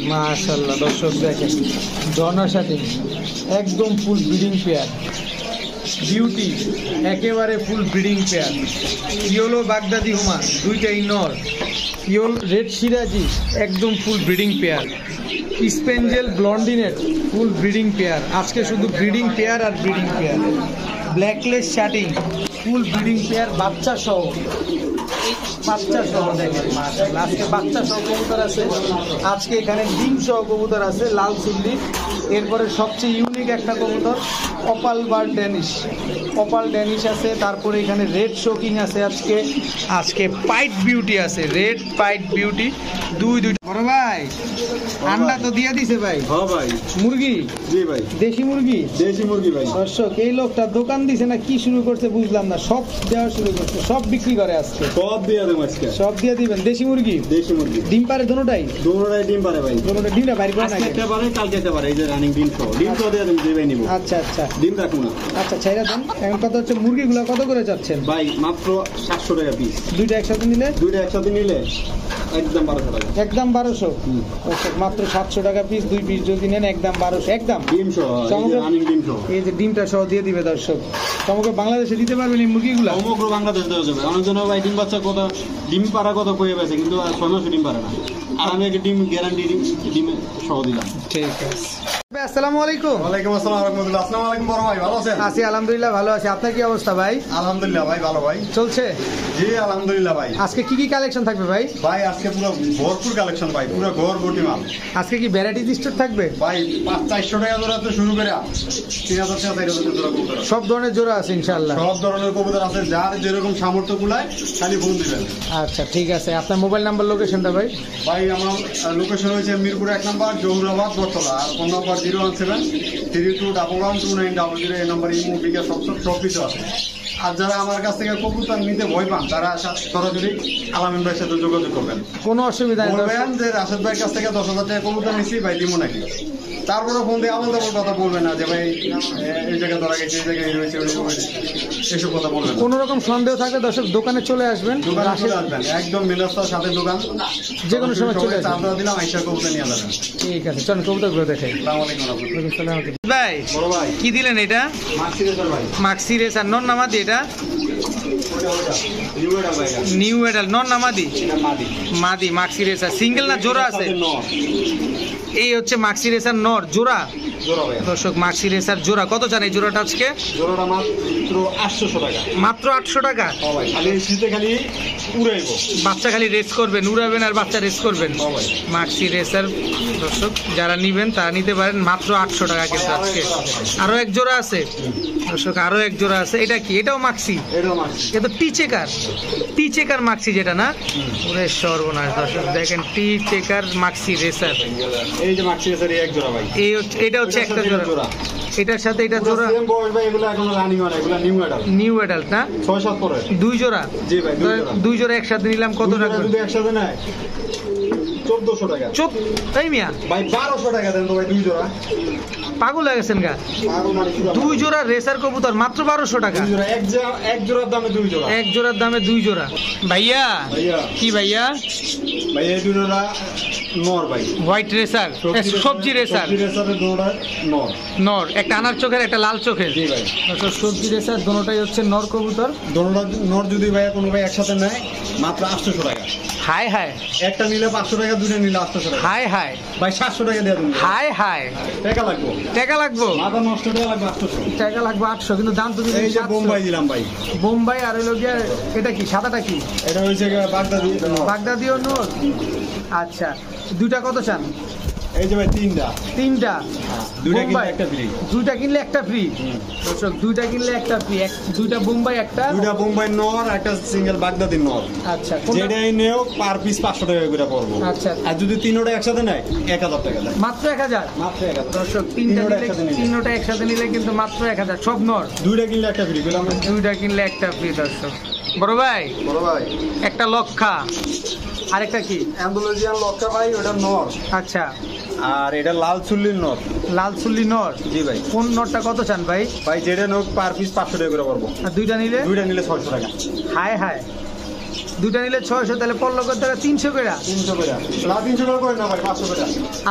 মাশাআল্লাহ দর্শক দেখেন ঝর্ণার সাথে একদম ফুল ব্রিডিং পেয়ার, বিউটি একেবারে ফুল ব্রিডিং পেয়ার। ইয়েলো বাগদাদি হুমা দুইটাই নর, ইয়েলো রেড সিরাজি একদম ফুল ব্রিডিং পেয়ার, স্পেঞ্জেল ব্লন্ডিনের ফুল ব্রিডিং পেয়ার। আজকে শুধু ব্রিডিং পেয়ার আর ব্রিডিং পেয়ার। ব্ল্যাকলেস শার্টিং ফুল ব্রিডিং পেয়ার বাচ্চা সহ, বাচ্চা সহ দেখেন মাশাআল্লাহ। আজকে বাচ্চা সহ কবুতর আছে, আজকে এখানে ডিম সহ কবুতর আছে লাল সুল্লি। এরপরে সবচেয়ে ইউনিক একটা কবুতর অপাল বার ড্যানিশ, অপাল ড্যানিশ আছে। তারপরে এখানে রেড শোকিং আছে, আজকে আজকে পাইট বিউটি আছে, রেড পাইট বিউটি দুইটা। বড় ভাই আন্ডা তো দিয়ে দিছে ভাই? হ্যাঁ ভাই। মুরগি? জি ভাই। দেশি মুরগি? দেশি মুরগি ভাই। দর্শক এই লোকটা দোকান দিছে না কি শুরু করছে বুঝলাম না, সব দেওয়া শুরু করছে, সব বিক্রি করে আজকে। সব দিয়ে দেবো আজকে, সব দিয়ে দিবেন। দেশি মুরগি? দেশি মুরগি। ডিম পারে দুটোটাই? দুটোটাই ডিম পারে ভাই। দুটোটা ডিমটা বাইরে করে না আজকে পারে কালকে পারে, এই যে রানিং ডিম সহ। ডিম সহ দিয়ে দেব ভাই নিব। আচ্ছা আচ্ছা, ডিম রাখুন না। আচ্ছা ছাইরা দেন। এখন কত হচ্ছে মুরগিগুলো কত করে যাচ্ছেন ভাই? মাত্র 700 টাকা পিস। দুইটা একসাথে নিলে? দুইটা একসাথে নিলে একদম 1200 টাকা। একদম 1200? মাত্র 700 টাকা পিস, 2 পিস যদি নেন একদম 1200 একদম ডিম সহ। রানিং ডিম সহ, এই যে ডিমটা সহ দিয়ে দিবে দর্শক। সমগ্র বাংলাদেশে দিতে পারবেন এই মুরগিগুলো? সমগ্র বাংলাদেশ দেওয়া যাবে। আমার জন্য ভাই ডিম বাচ্চা কত ডিম পাড়া কত কয়ে গেছে, কিন্তু 6 মাসে ডিম পারে না। আর আমি একটা ডিম গ্যারান্টি ডিম সহ দিলাম। ঠিক আছে। আসসালামু আলাইকুম। ওয়ালাইকুম আসসালাম ওয়া রাহমাতুল্লাহ। আসসালামু আলাইকুম বড় ভাই, ভালো আছেন? আছি আলহামদুলিল্লাহ, ভালো আছি। আপনার কি অবস্থা ভাই? আলহামদুলিল্লাহ ভাই, ভালো ভাই। চলছে? জি আলহামদুলিল্লাহ ভাই। আজকে কি কি কালেকশন থাকবে ভাই? ভাই আজকে পুরো ভরপুর কালেকশন ভাই, পুরো ঘর ভর্তি মাল। আজকে কি ভ্যারাইটি স্টোর থাকবে? ভাই 400 টাকা জোড়া তো শুরু করে 3000 টাকা 4000 জোড়া কবুতর। সব ধরনের জোড়া আছে ইনশাআল্লাহ? সব ধরনের কবুতর আছে, যার যেরকম সামর্থ্য কুলায় খালি ফোন দিবেন। আচ্ছা ঠিক আছে। আপনার মোবাইল নাম্বার লোকেশনটা ভাই? ভাই আমার লোকেশন হয়েছে মিরপুর 1 নম্বর, জহুরাবাদ, বটতলা। আর ফোন নাম্বার 01732112900। এই নাম্বার ইমো বিকাশ সব কিছু আছে। আর যারা আমার কাছ থেকে কবুতর নিতে ভয় পান তারা সরাসরি আলামিন ভাইয়ের সাথে যোগাযোগ করবেন, কোনো অসুবিধা নেই। বলবেন যে রাশেদ ভাইয়ের কাছ থেকে 10,000 টাকা কবুতর নিচ্ছি ভাই, দিব নাকি। তারপরে ফোন দিয়ে আলাদা কথা বলবেন না যে ভাই এই জায়গায় ধরা গেছে, এই জায়গায় এই হয়েছে, এসব কথা বলবেন। কোনো রকম সন্দেহ থাকলে দর্শক দোকানে চলে আসবেন, দোকানে চলে আসবেন, একদম মিলাস্তার সাথে দোকান, যে কোনো সময় চলে আসবেন। চাঁদা দিলাম আইসা কবুতর নিয়ে যাবেন। ঠিক আছে, চলুন কবুতরগুলো দেখাই। আসসালামু আলাইকুম রাহমাতুল্লাহ। ভাই বড় ভাই কি দিলেন এটা? মাক্সি রেসার ভাই। মাক্সি রেসার নন নামাদি? এটা নিউ এডাল নন নামাদি? মাদি। মাক্সি রেসার সিঙ্গেল না জোড়া আছে? এই হচ্ছে মাক্সি রেসার নর জোড়া। দর্শক মাক্সি রেসার জোড়া কত জানে এই জোড়াটা আজকে? জোড়াটা মাত্র 800 টাকা। মাত্র 800 টাকা? খালি শীতে খালি উড়াইবো, বাচ্চা খালি রেস করবেন, উড়াবেন আর বাচ্চা রেস করবেন। মাক্সি রেসার দর্শক যারা নিবেন তারা নিতে পারেন মাত্র 800 টাকা। কিন্তু আজকে আরো এক জোড়া আছে দর্শক, আরো এক জোড়া আছে। এটা কি? এটাও মাক্সি? এটা তো টি চেকার, টি চেকার মাক্সি যেটা না? ওরে সর্বনাশ দর্শক দেখেন, টি চেকার মাক্সি রেসার। এই যে মাক্সি রেসার এক জোড়া ভাই। এই হচ্ছে, এটা হচ্ছে একটা জোড়া, এটার সাথে এটা জোড়া। সেম বয়স ভাই, এগুলো এখন রানিং হয় না, এগুলো নিউ অ্যাডাল্ট। নিউ অ্যাডাল্ট না? 6-7 পরে। দুই জোড়া? জি ভাই, দুই জোড়া একসাথে নিলাম কত টাকা? যদি একসাথে নেয় 1400 টাকা। চুপ তাই মিয়া ভাই 1200 টাকা দেন তো ভাই, দুই জোড়া। পাগল হয়ে গেছেন গা? দুই জোড়া রেসার কবুতর মাত্র 1200 টাকা? এক জোড়ার দামে দুই জোড়া। এক জোড়ার দামে দুই জোড়া। ভাইয়া কি ভাইয়া? ভাই এই দুই জোড়া নর ভাই, হোয়াইট রেসার, সবজি রেসার। সবজি রেসারের দুটোটা নর। নর, একটা আনার চোখের একটা লাল চোখের। জি ভাই। সবজি রেসার দুটোটাই হচ্ছে নর কবুতর। দুটোটা নর যদি ভাই কোনো ভাই একসাথে নেয় মাত্র 800 টাকা। হাই হাই, একটা নিলে 500 টাকা, দুটো নিলে 800 টাকা। হাই হাই ভাই 700 টাকা দিয়ে দিন। হাই হাই, টাকা লাগবে, টাকা লাগবো, মাথা নষ্ট টাকা লাগবে 800 টাকা লাগবে 800, কিন্তু দাম তো এই যে বোম্বাই দিলাম ভাই। বোম্বাই আর হইলো গিয়ে এটা কি সাদাটা কি? এটা হইছে বাগদাদি। বাগদাদিও নর। আচ্ছা দুইটা কত চান? এই যে ভাই তিনটা। তিনটা? দুইটা কিনলে একটা ফ্রি। দুইটা কিনলে একটা ফ্রি দর্শক, দুইটা কিনলে একটা ফ্রি। দুইটা বোম্বাই, একটা দুইটা বোম্বাই নর, একটা সিঙ্গেল বাগদাদি নর। আচ্ছা যেটাই নেও পার পিস 500 টাকা করে পড়বো। আচ্ছা, আর যদি তিনোটা একসাথে নেয় 1000 টাকা দেয়। মাত্র 1000? মাত্র 1000 দর্শক তিনটা একসাথে নিলে কিন্তু মাত্র 1000 সব নর। দুইটা কিনলে একটা ফ্রি পেলাম। দুইটা কিনলে একটা ফ্রি দর্শক। বড় ভাই একটা লক্ষা, আরেকটা কি? অ্যান্ডালুজিয়ান লক্ষা ভাই, ওটা নর। আচ্ছা, আর এটা লাল চুল্লির নর। লাল চুল্লি নর? জি ভাই। কোন নরটা কত চান ভাই? ভাই যেটা নোক পার পিস 500 টাকা করে পড়বো। আর দুইটা নিলে? দুইটা নিলে 600 টাকা। হাই হাই, দুইটা নিলে 600, তাহলে পড়লো কত টাকা? 300 করে। 300 করে না, 300 করে করে না ভাই, 500 করে।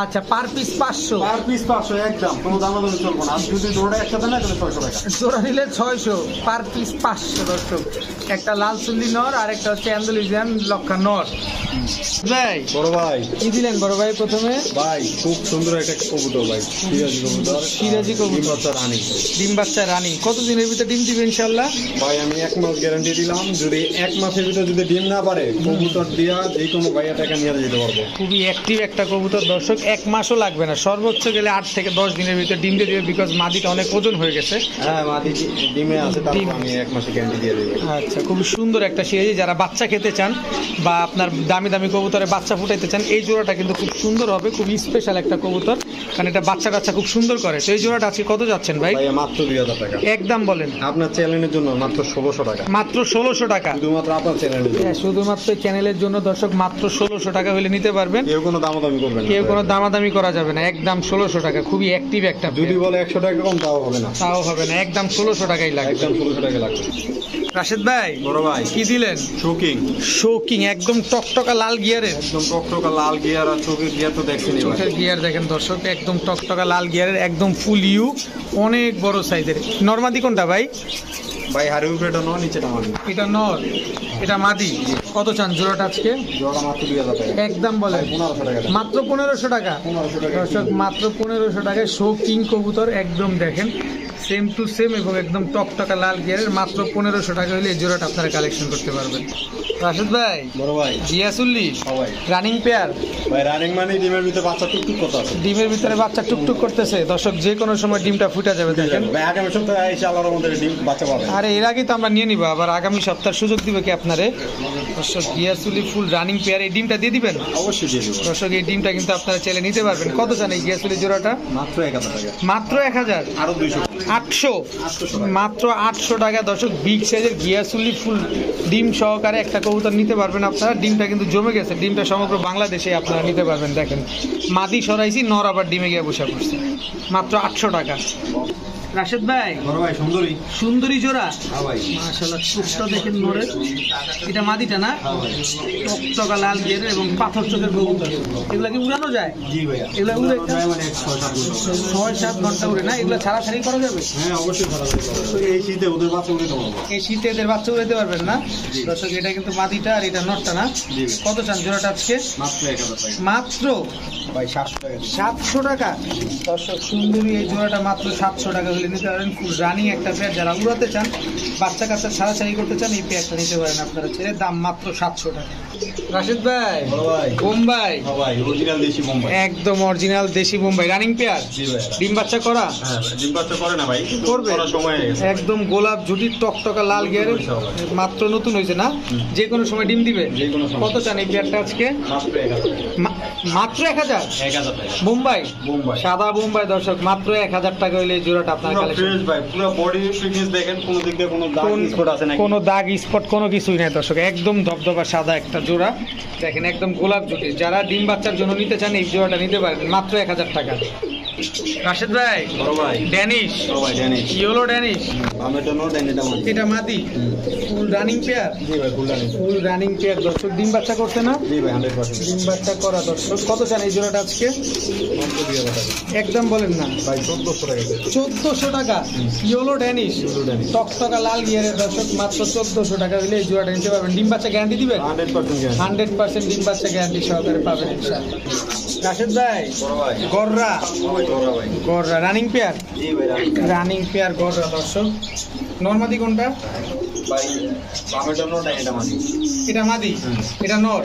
আচ্ছা, পার পিস 500। পার পিস 500 একদম, কোনো দামাদামি চলবো না। আর যদি জোড়া একসাথে না তাহলে 600 টাকা। জোড়া নিলে 600, পার পিস 500 দর্শক। একটা লাল চুল্লি নর আর একটা হচ্ছে অ্যান্ডালুজিয়ান লক্ষা নর। ভাই বড় ভাই, কি দিলেন বড় ভাই প্রথমে? ভাই খুব সুন্দর একটা কবুতর ভাই, সিরাজি কবুতর। সিরাজি কবুতর, বাচ্চা রানী। ডিম বাচ্চা রানী। কতদিনের ভিতরে ডিম দিবে ইনশাল্লাহ? ভাই আমি 1 মাস গ্যারান্টি দিলাম, যদি 1 মাসের ভিতরে যদি ডিম না পারে কবুতর দিয়া যে কোনো ভাইয়া টাকা নিয়ে যেতে পারবো। খুবই অ্যাক্টিভ একটা কবুতর দর্শক, 1 মাসও লাগবে না, সর্বোচ্চ গেলে 8 থেকে 10 দিনের ভিতরে ডিম দিয়ে দেবে, বিকজ মাদিটা অনেক ওজন হয়ে গেছে। হ্যাঁ, মাদি ডিমে আছে, তারপর আমি 1 মাসে গ্যারান্টি দিয়ে দেবো। আচ্ছা, খুবই সুন্দর একটা সিরাজি। যারা বাচ্চা খেতে চান বা আপনার দামি দামি কবুতরে বাচ্চা ফুটাইতে চান, এই জোড়াটা কিন্তু খুব সুন্দর হবে, খুব স্পেশাল একটা কবুতর, কারণ এটা বাচ্চা কাচ্চা খুব সুন্দর করে। তো এই জোড়াটা আজকে কত যাচ্ছেন ভাই? ভাই মাত্র 2000 টাকা। একদম বলেন। আপনার চ্যানেলের জন্য মাত্র 1600 টাকা। মাত্র 1600 টাকা, শুধুমাত্র আপনার চ্যানেলের জন্য। হ্যাঁ, শুধুমাত্র চ্যানেলের জন্য দর্শক, মাত্র 1600 টাকা হলে নিতে পারবেন। কেউ কোনো দামাদামি করবেন না, কেউ কোনো দামাদামি করা যাবে না, একদম 1600 টাকা। খুবই অ্যাক্টিভ একটা যদি বলে 100 টাকা কম তাও হবে না, তাও হবে না, একদম 1600 টাকাই লাগবে। একদম 1600 টাকা লাগবে। রাশেদ ভাই বড় ভাই, কি দিলেন? শোকিং। শোকিং, একদম টকটকা লাল গিয়ারের। একদম টকটকা লাল গিয়ার, আর চোখের গিয়ার তো দেখছেন এবার। চোখের গিয়ার দেখেন দর্শক, একদম টকটকা লাল গিয়ারের, একদম ফুল ইউ, অনেক বড় সাইজের। নরমাদি কোনটা ভাই? ভাই হাড়ি উপরেটা নয়, নিচেটা মাদি। এটা নর, এটা মাদি। কত চান জোড়াটা আজকে? জোড়া মাত্র 2000 টাকা। একদম বলেন। 1500 টাকা। মাত্র 1500 টাকা। 1500 টাকা। দর্শক মাত্র 1500 টাকায় শো কিং কবুতর, একদম দেখেন সেম টু সেম এবং একদম টকটকা লাল গিয়ারের। মাত্র 1500 টাকা হলে এই জোড়াটা আপনারা কালেকশন করতে পারবেন। রাশেদ ভাই, বড় ভাই, জিয়াসুল্লি সবাই রানিং পেয়ার। ভাই রানিং মানে ডিমের ভিতরে বাচ্চা টুকটুক করতে আছে। ডিমের ভিতরে বাচ্চা টুকটুক করতেছে দর্শক, যে কোনো সময় ডিমটা ফুটে যাবে দেখেন। ভাই আগামী সপ্তাহে এসে আল্লাহর মধ্যে ডিম বাচ্চা পাবে। আরে এর আগেই তো আমরা নিয়ে নিব, আবার আগামী সপ্তাহের সুযোগ দিবে কি আপনারে? দর্শক গিয়াসুলি ফুল রানিং পেয়ার, এই ডিমটা দিয়ে দিবেন? অবশ্যই দিয়ে দেবো। দর্শক এই ডিমটা কিন্তু আপনারা চাইলে নিতে পারবেন। কত চান এই গিয়াসুলি জোড়াটা? মাত্র 1000 টাকা। মাত্র 1000। আরো 200। 800, মাত্র 800 টাকা দর্শক। বিগ সাইজের গিয়াসুলি ফুল ডিম সহকারে একটা কবুতর নিতে পারবেন আপনারা। ডিমটা কিন্তু জমে গেছে, ডিমটা সমগ্র বাংলাদেশে আপনারা নিতে পারবেন। দেখেন মাদি সরাইছি, নর আবার ডিমে গিয়ে বসে পড়ছে। মাত্র 800 টাকা। রাশেদ ভাই, বড় ভাই সুন্দরী। সুন্দরী জোড়া। হ্যাঁ ভাই। মাশাআল্লাহ, চোখটা দেখেন নরের। এটা মাদিটা না? টকটকা লাল গিয়ারের এবং পাথর চোখের কবুতর। এগুলা কি উড়ানো যায়? জি ভাইয়া। এগুলা উড়ে মানে 6-7 ঘন্টা। 6-7 ঘন্টা উড়ে না? এগুলা ছাড়াছাড়ি করা যাবে? হ্যাঁ অবশ্যই ভালো হবে। এই শীতে ওদের বাচ্চা উঠে দেবো। এই শীতে এদের বাচ্চা উড়াতে পারবেন না দর্শক। এটা কিন্তু মাদিটা আর এটা নটটা না? জি। কত চান জোড়াটা আজকে? মাত্র 1000 টাকা। মাত্র ভাই 700 টাকা। 700 টাকা। দর্শক সুন্দরী এই জোড়াটা মাত্র 700 টাকা হলে নিতে পারেন। ফুল রানিং একটা পেয়ার, যারা উড়াতে চান, বাচ্চা কাচ্চা ছাড়াছাড়ি করতে চান, এই পেয়ারটা নিতে পারেন আপনারা ছেড়ে। দাম মাত্র 700 টাকা। রাশেদ ভাই, বড় ভাই, বোম্বাই, হ্যাঁ ভাই অরিজিনাল দেশি বোম্বাই। একদম অরিজিনাল দেশি বোম্বাই রানিং পেয়ার। জি ভাই। ডিম বাচ্চা করা? হ্যাঁ ডিম বাচ্চা করে না ভাই, করবে। করার সময় হয়ে গেছে। একদম গোলাপ জুটির টকটকা লাল গিয়ারের, মাত্র নতুন হয়েছে না? যে কোনো সময় ডিম দিবে। যে কোনো সময়। কত চান এই পেয়ারটা আজকে? মাত্র 1000 টাকা। মাত্র 1000। 1000 টাকা। বোম্বাই, বোম্বাই। সাদা বোম্বাই দর্শক, মাত্র 1000 টাকা হইলে এই জোড়াটা আপনার পুরো কালেকশন। ফ্রেশ ভাই, পুরো বডি ফিটনেস দেখেন, কোনো দিক দিয়ে কোনো দাগ স্পট আছে নাকি? কোনো দাগ স্পট কোনো কিছুই নাই দর্শক, একদম ধবধবা সাদা একটা জোড়া দেখেন, একদম গোলাপ জুটি। যারা ডিম বাচ্চার জন্য নিতে চান এই জোড়াটা নিতে পারেন মাত্র 1000 টাকা। রাশেদ ভাই, বড় ভাই, ড্যানিশ, বড় ভাই জানি ইয়েলো ড্যানিশ, আমার জন্য ড্যানিটা মানে। এটা মাদি, ফুল রানিং পেয়ার। জি ভাই ফুল জানি। ফুল রানিং পেয়ার দর্শক, ডিম বাচ্চা করছে না? জি ভাই 100%। ডিম বাচ্চা করা দর্শক। কত চান এই জোড়াটা আজকে? মাত্র 2000 টাকা। একদম বলেন না ভাই 1400 টাকা। 1400 টাকা। Yellow Danish, yellow Danish. টকটকা লাল গিয়ারের দর্শক, মাত্র 1400 টাকা হলে এই জোড়াটা নিতে পারবেন। ডিম বাচ্চা গ্যারান্টি দিবেন? 100% গ্যারান্টি। 100% ডিম বাচ্চা গ্যারান্টি সহকারে পাবেন ইনশাআল্লাহ। রাশেদ ভাই, বড় ভাই, গররা, ভাই গড়া ভাই। গররা রানিং পেয়ার। জি ভাই রানিং পেয়ার গররা দর্শক। নরমাদি কোনটা? ভাই আমার জন্য ড্যানিটা মানে। এটা মাদি, এটা নর।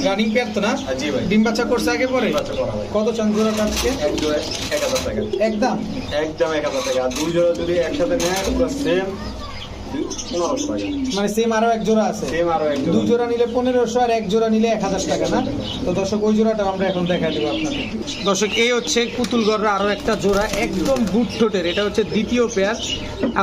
রানিং পেয়ার তো না? জি ভাই। ডিম বাচ্চা করছে আগে পরে? বাচ্চা করা ভাই। কত চান জোড়াটা আজকে? এক জোড়া 1000 টাকা। একদম একদম 1000 টাকা। আর দুই জোড়া যদি একসাথে নেয় পুরো সেম 1500 টাকা। মানে সেম আরো এক জোড়া আছে? সেম আরো এক দুই জোড়া নিলে 1500 আর এক জোড়া নিলে 1000 টাকা না? তো দর্শক ওই জোড়াটা আমরা এখন দেখাই দেবো আপনাদের। দর্শক এই হচ্ছে পুতুল গররা আরো একটা জোড়া, একদম বুট ঠোঁটের। এটা হচ্ছে দ্বিতীয় পেয়ার।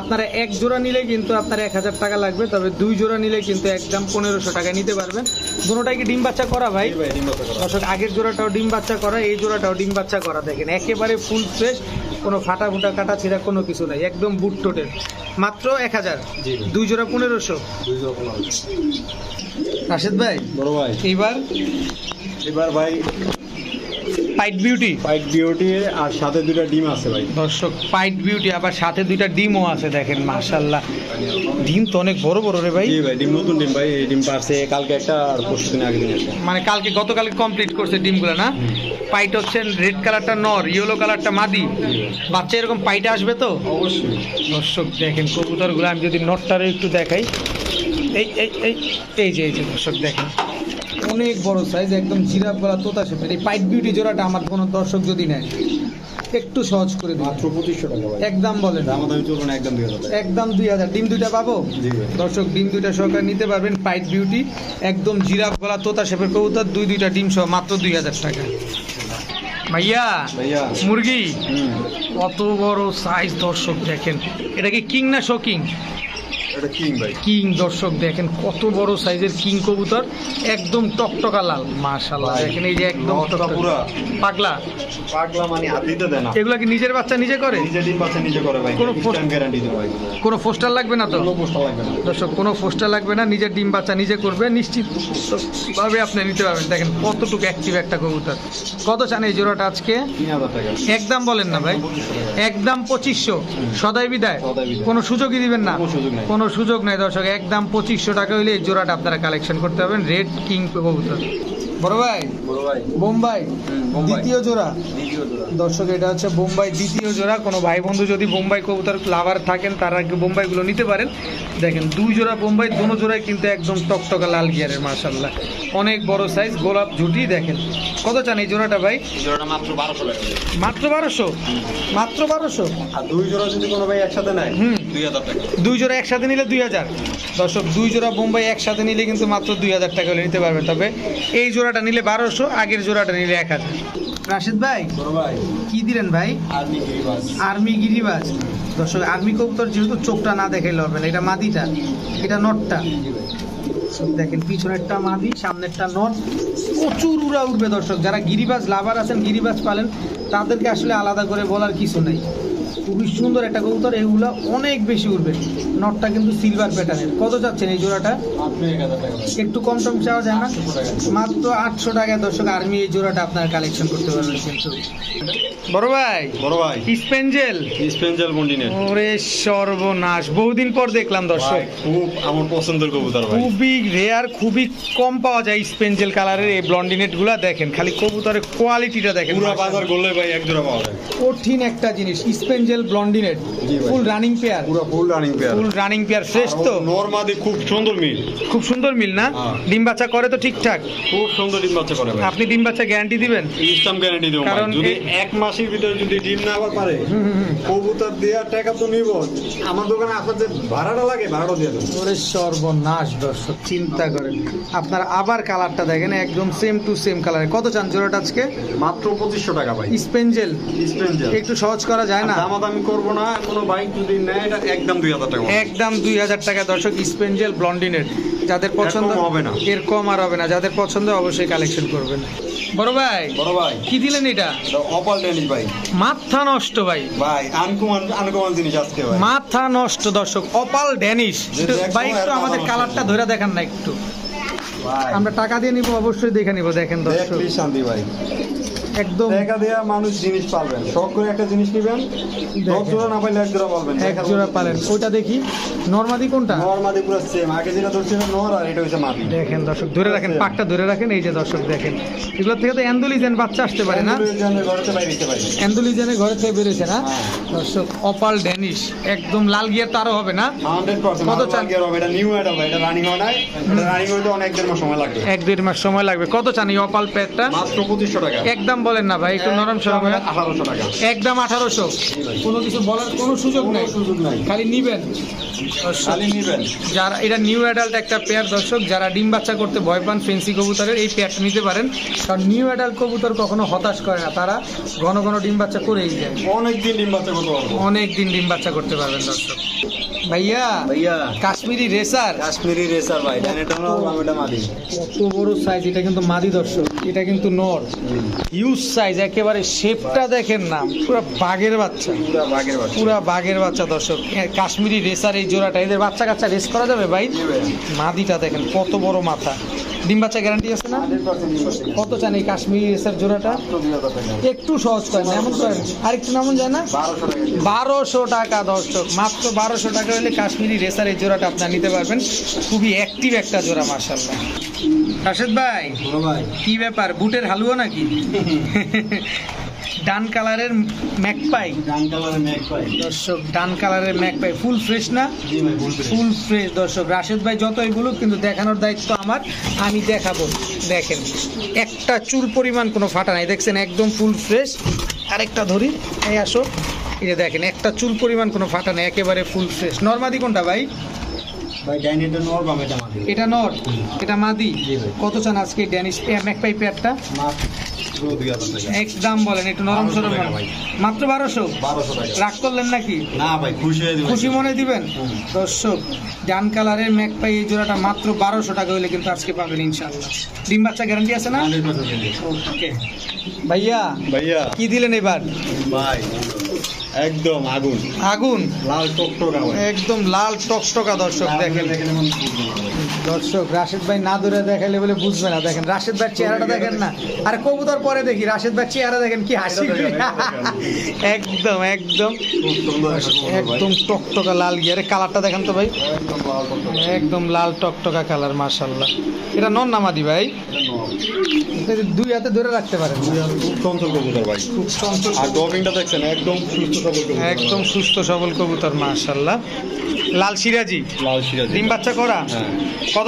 আপনারা এক জোড়া নিলে কিন্তু আপনার 1000 টাকা লাগবে, তবে দুই জোড়া নিলে কিন্তু একদম 1500 টাকা নিতে পারবেন। দুটোটাই কি ডিম বাচ্চা করা ভাই? ভাই ডিম বাচ্চা করা। দর্শক আগের জোড়াটাও ডিম বাচ্চা করা, এই জোড়াটাও ডিম বাচ্চা করা, দেখেন একেবারে ফুল ফ্রেশ, কোনো ফাটা ফুটা কাটা ছিঁড়া কোনো কিছু নাই, একদম বুট টোটেল। মাত্র 1000, জি ভাই। 2 জোড়া 1500। রাশেদ ভাই বড় ভাই এবার ভাই পাইট বিউটি, হোয়াইট বিউটি আর সাথে দুটো ডিম আছে ভাই। দর্শক পাইট বিউটি আবার সাথে 2টা ডিমও আছে, দেখেন মাশাআল্লাহ, ডিম তো অনেক বড় বড় রে ভাই। জি ভাই ডিম নতুন ডিম ভাই, এই ডিম পারছে কালকে একটা আর পরশু দিন আগে দিন একটা। মানে গতকালকে কমপ্লিট করছে ডিমগুলো না? পাইট হচ্ছে রেড কালারটা নর, ইয়েলো কালারটা মাদি, বাচ্চা এরকম পাইটে আসবে তো অবশ্যই। দর্শক দেখেন কবুতরগুলো, আমি যদি নটটারে একটু দেখাই, এই এই এই এই যে দর্শক দেখেন অনেক বড় সাইজ, একদম জিরাফ গলা তোতা শেপের। এই পাইট বিউটি জোড়াটা আমার কোনো দর্শক যদি নেয় একটু সহজ করে দিন, মাত্র 2500 টাকা ভাই। একদম বলেন। দামাদামি চলবে না, একদম 2000 টাকা। একদম 2000। ডিম 2টা পাবো? জি ভাই। দর্শক ডিম 2টা সহকারে নিতে পারবেন, পাইট বিউটি একদম জিরাফ গলা তোতা শেপের কবুতর, 2টা ডিম সহ মাত্র 2000 টাকা। ভাইয়া ভাইয়া মুরগি হুম, কত বড় সাইজ দর্শক দেখেন, এটা কি কিং না শোকিং? এটা কিং ভাই। কিং দর্শক দেখেন কত বড় সাইজের কিং কবুতর, একদম টকটকা লাল মাশাআল্লাহ, দেখেন এই যে একদম নটটা টকটকা। পুরা পাগলা পাগলা, মানে হাত দিতে দেয় না। এগুলা কি নিজের বাচ্চা নিজে করে? নিজে ডিম বাচ্চা নিজে করে ভাই, কোনো কোনো গ্যারান্টি দেবো ভাই। কোনো পোস্টার লাগবে না তো? কোনো পোস্টার লাগবে না। দর্শক কোনো পোস্টার লাগবে না, নিজের ডিম বাচ্চা নিজে করবে, নিশ্চিত ভাবে আপনি নিতে পারবেন। দেখেন কতটুকু অ্যাক্টিভ একটা কবুতর। কত চান এই জোড়াটা আজকে? 3000 টাকা। একদম বলেন না ভাই, একদম 2500 সদাই বিদায়, সদাই বিদায়। কোনো সুযোগই দিবেন না? কোনো সুযোগ নাই। কোনো সুযোগ নাই দর্শক, একদম 2500 টাকা হইলে এই জোড়াটা আপনারা কালেকশন করতে পারবেন, রেড কিং কবুতর। বড় ভাই বড় ভাই বোম্বাই বোম্বাই। দ্বিতীয় জোড়া, দ্বিতীয় জোড়া। দর্শক এটা হচ্ছে বোম্বাই দ্বিতীয় জোড়া। কোনো ভাই বন্ধু যদি বোম্বাই কবুতর লাভার থাকেন তারা বোম্বাইগুলো নিতে পারেন। দেখেন 2 জোড়া বোম্বাই, দোনো জোড়াই কিন্তু একদম টকটকা লাল গিয়ারের মাশাআল্লাহ, অনেক বড় সাইজ, গোলাপ ঝুটি। দেখেন কত চান এই জোড়াটা ভাই? এই জোড়াটা মাত্র 1200 টাকা। মাত্র 1200, মাত্র 1200। আর দুই জোড়া যদি কোনো ভাই একসাথে নেয় 2000 টাকা। 2 জোড়া একসাথে নিলে 2000। দর্শক 2 জোড়া বোম্বাই একসাথে নিলে কিন্তু মাত্র 2000 টাকা হলে নিতে পারবেন, তবে এই জোড়াটা নিলে 1200, আগের জোড়াটা নিলে 1000। রাশিদ ভাই বড় ভাই কি দিলেন ভাই? আর্মি গিরিবাস। আর্মি গিরিবাজ। দর্শক আর্মি কবুতর যেহেতু চোখটা না দেখাইলে হবে না, এটা মাদিটা, এটা নটটা। দেখেন পিছনেরটা মাদি, সামনেরটা নট, প্রচুর উড়া উঠবে দর্শক। যারা গিরিবাজ লাভার আছেন, গিরিবাজ পালেন, তাদেরকে আসলে আলাদা করে বলার কিছু নেই। খুবই সুন্দর একটা কবুতর, এগুলা অনেক বেশি উঠবে। নটটা কিন্তু সিলভার প্যাটার্নের। কত যাচ্ছেন এই জোড়াটা? মাত্র 1000 টাকা ভাই। একটু কম টম চাওয়া যায় না? 800 টাকা। মাত্র 800 টাকায় দর্শক আর্মি এই জোড়াটা আপনারা কালেকশন করতে পারবেন কিন্তু। বড় ভাই বড় ভাই স্পেঞ্জেল, স্পেঞ্জেল মন্ডিনের ওরে সর্বনাশ, বহুদিন পর দেখলাম দর্শক। ভাই, খুব আমার পছন্দের কবুতর ভাই। খুবই রেয়ার, খুবই কম পাওয়া যায় স্পেঞ্জেল কালারের এই ব্লন্ডিনেট গুলা। দেখেন খালি কবুতরের কোয়ালিটিটা দেখেন, পুরো বাজার করলে ভাই এক জোড়া পাওয়া যায়। কঠিন একটা জিনিস স্পেঞ্জেল ব্লন্ডিনেট, জি ভাই। ফুল রানিং পেয়ার, পুরো full running pair. Full running pair, fresh তো, নরমাদি খুব সুন্দর মিল। খুব সুন্দর মিল না? হ্যাঁ। ডিম বাচ্চা করে তো ঠিকঠাক? খুব সুন্দর ডিম বাচ্চা করে ভাই। আপনি ডিম বাচ্চা গ্যারান্টি দিবেন? ইসলাম গ্যারান্টি দেবো কারণ ভাই। যদি এই- 1 মাসের ভিতরে যদি ডিম না আবার পারে, কবুতর দেওয়ার টাকা তো নিব। আমার দোকানে আপনার যে ভাড়াটা লাগে ভাড়াটা দিয়ে দেবো। ওরে সর্বনাশ দর্শক, চিন্তা করেন। আপনারা আবার কালারটা দেখেন, একদম সেম টু সেম কালার। কত চান জোড়াটা আজকে? মাত্র 2500 টাকা ভাই। স্পেঞ্জেল স্পেঞ্জেল একটু সহজ করা যায় না? দামাদামি করবো না, কোনো বাইক যদি নেয় এটা একদম 2000 টাকা। একদম 2000 টাকা দর্শক, স্পেঞ্জেল ব্লন্ডিনের। যাদের পছন্দ কম হবে না। এর কম আর হবে না, যাদের পছন্দ অবশ্যই কালেকশন করবেন। বড় ভাই বড় ভাই কি দিলেন এটা? অপাল ডেনিস ভাই। মাথা নষ্ট ভাই, ভাই আনকমন জিনিস আজকে ভাই। মাথা নষ্ট দর্শক, অপাল ড্যানিশ। যে দেখবো ভাই একটু আর আমাদের মাথা কালারটা নষ্ট। ধরে দেখান না একটু, ভাই আমরা টাকা দিয়ে নিব, অবশ্যই দেখে নিব। দেখেন দর্শক দেখলি শান্তি ভাই। একদম টাকা দেয়া মানুষ জিনিস পাবেন, শখ করে একটা জিনিস নিবেন, 10 জোড়া না পাইলে 1 জোড়া পাবেন। এক জোড়া পালেন। ওইটা দেখি নরমাদি কোনটা? নরমাদি পুরো সেম, আগে যেটা ধরছে নর আর এটা হচ্ছে মাদি। দেখেন দর্শক ধরে রাখেন, পাকটা ধরে রাখেন। এই যে দর্শক দেখেন, এগুলো থেকে তো অ্যান্ডুলিজেন বাচ্চা আসতে পারে না? ঘরেতে বাইরে দিতে পারি। অ্যান্ডুলিজেনের ঘরে থেকে বেরোছে না? হ্যাঁ। দর্শক অপাল ড্যানিশ, একদম লাল গিয়ার তারও হবে না? 100% কত চান? এটা নিউ অ্যাডাল ভাই, এটা রানিং হয় নাই। এটা রানিং হইতে অনেক দেড় মাস সময় লাগবে। 1-1.5 মাস সময় লাগবে। কত চান এই অপাল প্যাডটা? মাত্র 2500 টাকা। একদম বলেন না ভাই, একটু নরম সরম হয়ে। 1800 টাকা। একদম 1800। কোনো কিছু বলার কোনো সুযোগ কোনো নেই, সুযোগ নাই, খালি নিবেন। খালি নিবেন। যারা এটা নিউ অ্যাডাল্ট একটা পেয়ার দর্শক, যারা ডিম বাচ্চা করতে ভয় পান ফেন্সি কবুতরের, এই পেয়ারটা নিতে পারেন। কারণ নিউ অ্যাডাল্ট কবুতর কখনো হতাশ করে না, তারা ঘন ঘন ডিম বাচ্চা করেই যায়, অনেক দিন ডিম বাচ্চা করতে পারবো। অনেক দিন ডিম বাচ্চা করতে পারবেন দর্শক। ভাইয়া ভাইয়া কাশ্মীরি রেসার কাশ্মীরি রেসার ভাই ডানেটা নর বামেটা মাদি কত বড় সাইজ, এটা কিন্তু মাদি দর্শক, এটা কিন্তু নর, হিউজ সাইজ একেবারে, শেপটা দেখেন না, পুরো বাঘের বাচ্চা, পুরা বাঘের বাচ্চা পুরা বাঘের বাচ্চা দর্শক। কাশ্মীরি রেসার এই জোড়াটা, এদের বাচ্চা কাচ্চা রেস করা যাবে ভাই? মাদিটা দেখেন কত বড় মাথা, ডিম বাচ্চা গ্যারান্টি আছে না? 100% কত চান এই কাশ্মীরি রেসার জোড়াটা? 2000 টাকা একটু সহজ করেন, এমন করেন আরেকটু নামন যায় না? 1200 1200 টাকা টাকা দর্শক, মাত্র 1200 টাকা হলে কাশ্মীরি রেসার এই জোড়াটা আপনার নিতে পারবেন। খুবই অ্যাক্টিভ একটা জোড়া মাশাআল্লাহ। রাশেদ ভাই বড় ভাই কি ব্যাপার, বুটের হালুয়া নাকি? ডান কালারের ম্যাকপাই ডান কালারের ম্যাক ভাই দর্শক, ডান কালারের ম্যাকপাই ফুল ফ্রেশ না? জি ভাই বলতে ফুল ফ্রেশ দর্শক। রাশেদ ভাই যতই বলুক কিন্তু দেখানোর দায়িত্ব আমার, আমি দেখাবো। দেখেন একটা চুল পরিমাণ কোনো ফাটা নাই, দেখছেন একদম ফুল ফ্রেশ। আরেকটা ধরি, এই আসো, এই যে দেখেন একটা চুল পরিমাণ কোনো ফাটা নেই, একেবারে ফুল ফ্রেশ। নরমাদি কোনটা ভাই? ভাই ডানেটা নর বামেটা মাদি এটা নর, এটা মাদি। জি ভাই। কত চান আজকে ড্যানিশ ম্যাকপাই পেয়ারটা? মাত্র 2000 টাকা একদম বলেন, একটু নরম 1200 সরম টাকা বলেন। ভাই। মাত্র 1200? 1200 টাকা রাগ করলেন নাকি? না ভাই খুশি হয়ে দিবেন খুশি মনে দিবেন হুম। দর্শক। ডান কালারের ম্যাকপাই এই জোড়াটা মাত্র 1200 টাকা হলে কিন্তু আজকে পাবেন ইনশাআল্লাহ। ডিম বাচ্চা গ্যারান্টি আছে না? 100% ওকে ভাইয়া ভাইয়া কি দিলেন এবার? ভাই একদম আগুন আগুন, লাল টকটকা ভাই একদম লাল টকটকা দর্শক। দেখেন দর্শক, রাশেদ ভাই না ধরে দেখাইলে বলে বুঝবে না। দেখেন রাশেদ ভাই চেহারাটা দেখেন না, আরে কবুতর পরে দেখি, রাশেদ ভাই চেহারা দেখেন কি হাসি। একদম একদম একদম টকটকা লাল গিয়ারে কালারটা দেখেন তো ভাই, একদম লাল টকটকা একদম লাল টকটকা কালার মাশাআল্লাহ। এটা নন নামাদি ভাই, এটা দুই হাতে ধরে রাখতে পারেন, খুব চঞ্চল কবুতর ভাই খুব চঞ্চল, আর ড্রপিংটা দেখছেন একদম সুস্থ সবল কবুতর একদম সুস্থ সবল কবুতর মাশাআল্লাহ। লাল সিরাজি, লাল সিরাজি ডিম বাচ্চা করা, হ্যাঁ কত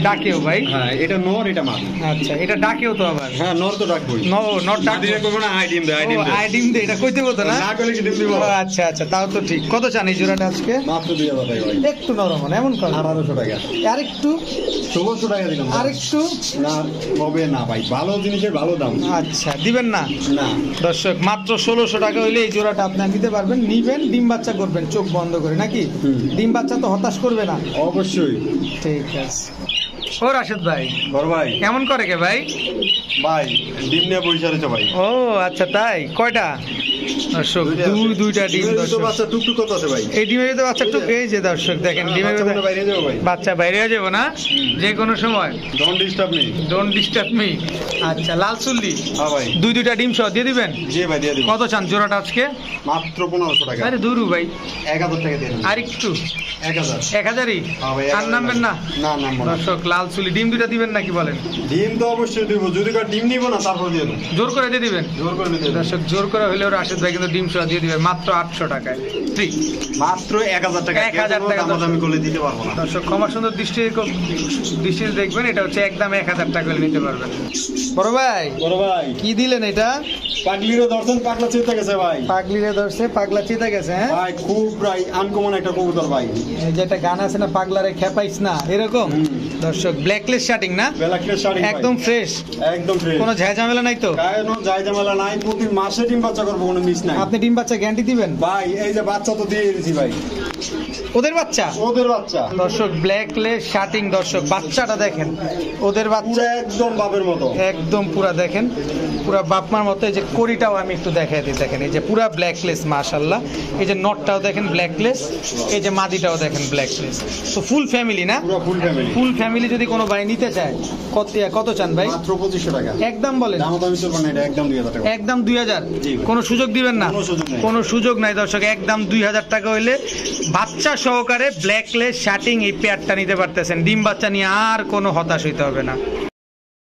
ডাকেও ভাই? হ্যাঁ এটা নর এটা মাদি আচ্ছা, এটা ডাকেও তো আবার? হ্যাঁ নর তো ডাকবই নট ডাক, মাদিরে করবো না আই ডিম দে আই ডিম দে আইডিম দে, এটা কইতে বলতো না? না করলে কি ডিম দিব ও, আচ্ছা আচ্ছা, তাও তো ঠিক। কত চান এই জোড়াটা আজকে? মাত্র 2000 টাকা ভাই একটু নরম হন, এমন কর, 1800 টাকা আরেকটু 1600 টাকা দিলাম ভাই। আরেকটু। না হবে না ভাই, ভালো জিনিসের ভালো দাম আচ্ছা দিবেন না না দর্শক? মাত্র 1600 টাকা হইলে এই জোড়াটা আপনার নিতে পারবেন। নিবেন, ডিম বাচ্চা করবেন চোখ বন্ধ করে নাকি? হুম। ডিম বাচ্চা তো হতাশ করবে না? অবশ্যই ঠিক আছে। ও রাশেদ ভাই বড় ভাই কেমন করে কে ভাই? ভাই ডিম নিয়ে বসে রয়েছে ভাই ও আচ্ছা, তাই কয়টা? দর্শক দুইটা ডিম ডিমের ভিতর দর্শক, বাচ্চা টুকটুক কত আছে ভাই এই ডিমের ভিতরে বাচ্চা টুক, এই যে দর্শক দেখেন ডিমের বাচ্চা ভিতরে মনে বাইরে যাবো ভাই বাচ্চা বাইরে হয়ে যাবো না যে কোনো সময়? Don't disturb me don't disturb me. আচ্ছা, লাল চুল্লি হ্যাঁ ভাই দুইটা ডিম সহ দিয়ে দিবেন? জি ভাই দিয়ে দিব কত চান জোড়াটা আজকে? মাত্র 1500 টাকা আরে দুরু ভাই, 1000 টাকা দিয়ে দেব আর একটু 1000 1000ই? হ্যাঁ ভাই আর নামবেন না না নামবো না দর্শক? লাল চুলি ডিম দুইটা দিবেন নাকি বলেন? ডিম তো অবশ্যই দিব, যদি কার ডিম নিব না তারপর দিয়ে দেব, জোর করে দিয়ে দিবেন জোর করে দিতে হবে। দর্শক? জোর করে হইলেও রাশেদ ভাই কিন্তু ডিম সহ দিয়ে দিবেন মাত্র 800 টাকায় ফ্রি। মাত্র 1000 টাকা 1000 টাকা আমি করলে দিতে পারবো না দর্শক ক্ষমা সুন্দর দৃষ্টিতে দেখবেন, এটা হচ্ছে একদম 1000 টাকা হলে নিতে পারবেন। বড় ভাই বড় ভাই কি দিলেন এটা? পাগলিরও দর্শন পাগলা চিন্তা গেছে ভাই পাগলিরে ধরছে, পাগলা চিতা গেছে। হ্যাঁ, ভাই খুব প্রায় আনকমন একটা কবুতর ভাই এই যে একটা গান আছে না, পাগলারে খেপাইস না, এরকম হুম। দর্শক। ব্ল্যাকলেস শার্টিং না? বেলাকলের শাড়ি ভাই। একদম ফ্রেশ, একদম ফ্রেশ কোনো ঝামেলা নাই তো? কায়নো যাই ঝামেলা নাই, প্রতি মাসে ডিম বাচ্চা করবো, কোনো মিস নাই আপনি ডিম বাচ্চা গ্যারান্টি দিবেন? ভাই এই যে বাচ্চা তো দিয়ে দিছি ভাই, ওদের বাচ্চা ওদের বাচ্চা দর্শক, ব্ল্যাকলেস শার্টিং দর্শক, বাচ্চাটা দেখেন, ওদের বাচ্চা পুরো একদম বাপের মতো একদম পুরা দেখেন, পুরা বাপমার মতো। এই যে কড়িটাও আমি একটু দেখাই দিই, দেখেন এই যে পুরা ব্ল্যাকলেস মাশাআল্লাহ। এই যে নটটাও দেখেন ব্ল্যাকলেস, এই যে মাদিটাও দেখেন ব্ল্যাকলেস। তো ফুল ফ্যামিলি না? পুরো ফুল ফ্যামিলি ফুল ফ্যামিলি যদি কোনো ভাই নিতে চায় কত চান ভাই? মাত্র 2500 টাকা একদম বলেন, দাম তো আমি চলবো না, এটা একদম 2000 টাকা একদম 2000? জি ভাই। কোনো সুযোগ দিবেন না? কোনো সুযোগ নাই। কোনো সুযোগ নাই দর্শক, একদম 2000 টাকা হইলে বাচ্চা সহকারে ব্ল্যাকলেস শার্টিং এই পেয়ারটা নিতে পারতেছেন। ডিম বাচ্চা নিয়ে আর কোনো হতাশ হইতে হবে না।